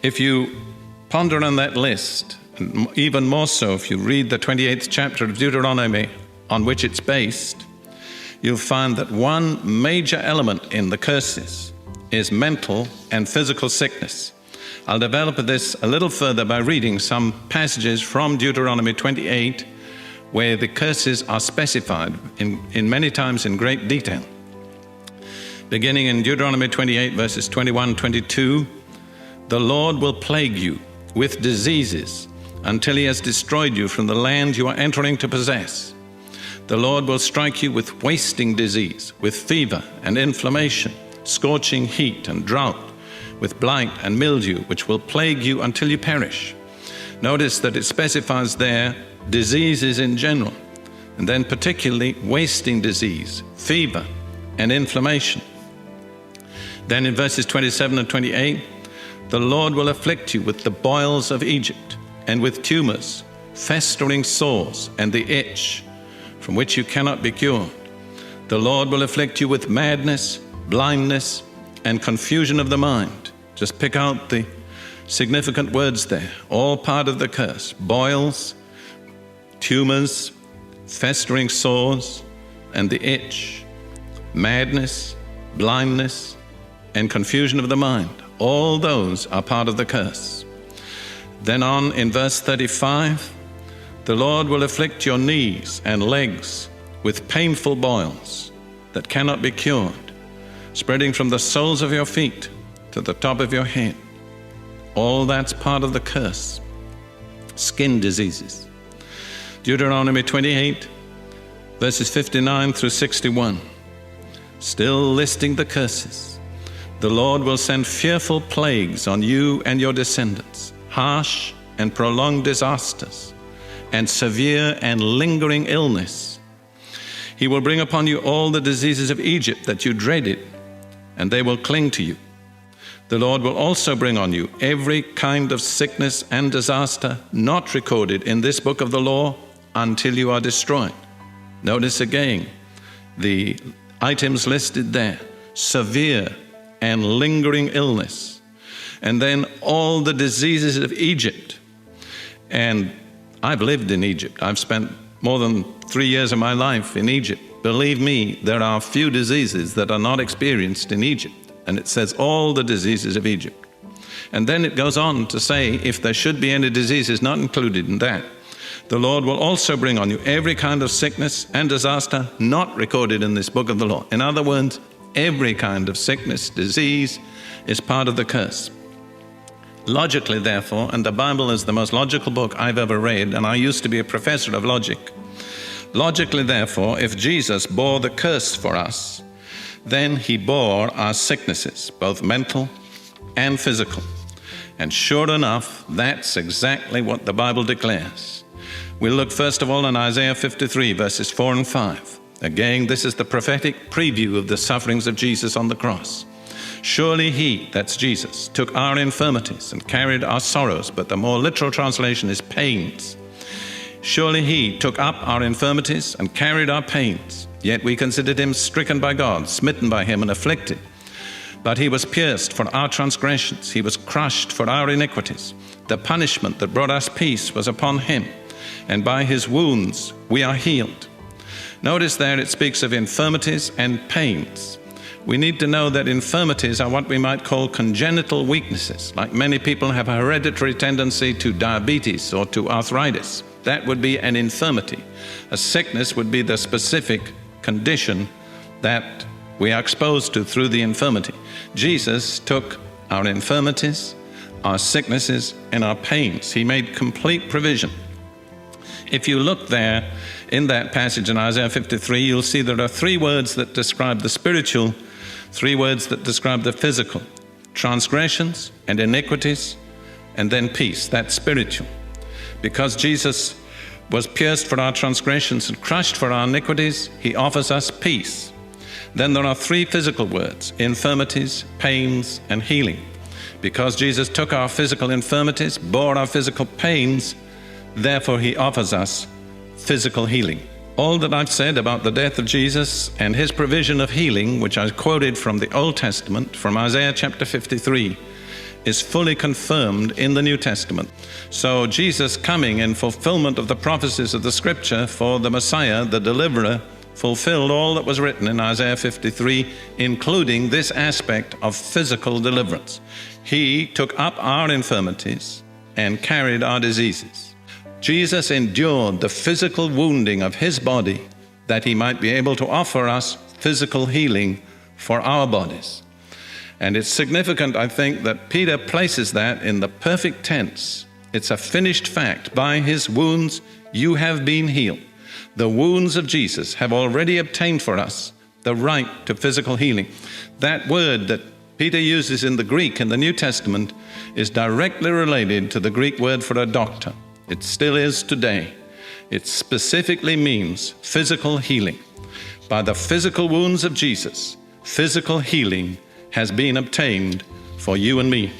If you ponder on that list, and even more so if you read the 28th chapter of Deuteronomy on which it's based, you'll find that one major element in the curses is mental and physical sickness. I'll develop this a little further by reading some passages from Deuteronomy 28 where the curses are specified in many times in great detail. Beginning in Deuteronomy 28 verses 21, 22, the Lord will plague you with diseases until he has destroyed you from the land you are entering to possess. The Lord will strike you with wasting disease, with fever and inflammation, scorching heat and drought, with blight and mildew, which will plague you until you perish. Notice that it specifies there diseases in general, and then particularly wasting disease, fever, and inflammation. Then in verses 27 and 28, the Lord will afflict you with the boils of Egypt, and with tumors, festering sores, and the itch, from which you cannot be cured. The Lord will afflict you with madness, blindness, and confusion of the mind. Just pick out the significant words there, all part of the curse. Boils, tumors, festering sores, and the itch, madness, blindness, and confusion of the mind. All those are part of the curse. Then on in verse 35, the Lord will afflict your knees and legs with painful boils that cannot be cured, spreading from the soles of your feet to the top of your head. All that's part of the curse. Skin diseases. Deuteronomy 28, verses 59 through 61, still listing the curses. The Lord will send fearful plagues on you and your descendants, harsh and prolonged disasters, and severe and lingering illness. He will bring upon you all the diseases of Egypt that you dreaded, and they will cling to you. The Lord will also bring on you every kind of sickness and disaster not recorded in this book of the law until you are destroyed. Notice again the items listed there: severe and lingering illness, and then all the diseases of Egypt. And I've lived in Egypt. I've spent more than 3 years of my life in Egypt. Believe me, there are few diseases that are not experienced in Egypt. And it says all the diseases of Egypt. And then it goes on to say, if there should be any diseases not included in that, the Lord will also bring on you every kind of sickness and disaster not recorded in this book of the law. In other words, every kind of sickness, disease is part of the curse. Logically, therefore, and the Bible is the most logical book I've ever read, and I used to be a professor of logic. Logically, therefore, if Jesus bore the curse for us, then he bore our sicknesses, both mental and physical. And sure enough, that's exactly what the Bible declares. We'll look first of all in Isaiah 53, verses 4 and 5. Again, this is the prophetic preview of the sufferings of Jesus on the cross. Surely he, that's Jesus, took our infirmities and carried our sorrows, but the more literal translation is pains. Surely he took up our infirmities and carried our pains, yet we considered him stricken by God, smitten by him and afflicted. But he was pierced for our transgressions, he was crushed for our iniquities. The punishment that brought us peace was upon him, and by his wounds we are healed. Notice there it speaks of infirmities and pains. We need to know that infirmities are what we might call congenital weaknesses, like many people have a hereditary tendency to diabetes or to arthritis. That would be an infirmity. A sickness would be the specific condition that we are exposed to through the infirmity. Jesus took our infirmities, our sicknesses, and our pains. He made complete provision. If you look there in that passage in Isaiah 53, you'll see there are 3 words that describe the spiritual, 3 words that describe the physical: transgressions and iniquities, and then peace. That's spiritual. Because Jesus was pierced for our transgressions and crushed for our iniquities, he offers us peace. Then there are 3 physical words: infirmities, pains, and healing. Because Jesus took our physical infirmities, bore our physical pains, therefore he offers us physical healing. All that I've said about the death of Jesus and his provision of healing, which I quoted from the Old Testament, from Isaiah chapter 53, is fully confirmed in the New Testament. So Jesus coming in fulfillment of the prophecies of the Scripture for the Messiah, the deliverer, fulfilled all that was written in Isaiah 53, including this aspect of physical deliverance. He took up our infirmities and carried our diseases. Jesus endured the physical wounding of his body that he might be able to offer us physical healing for our bodies. And it's significant, I think, that Peter places that in the perfect tense. It's a finished fact. By his wounds you have been healed. The wounds of Jesus have already obtained for us the right to physical healing. That word that Peter uses in the Greek in the New Testament is directly related to the Greek word for a doctor. It still is today. It specifically means physical healing. By the physical wounds of Jesus, physical healing has been obtained for you and me.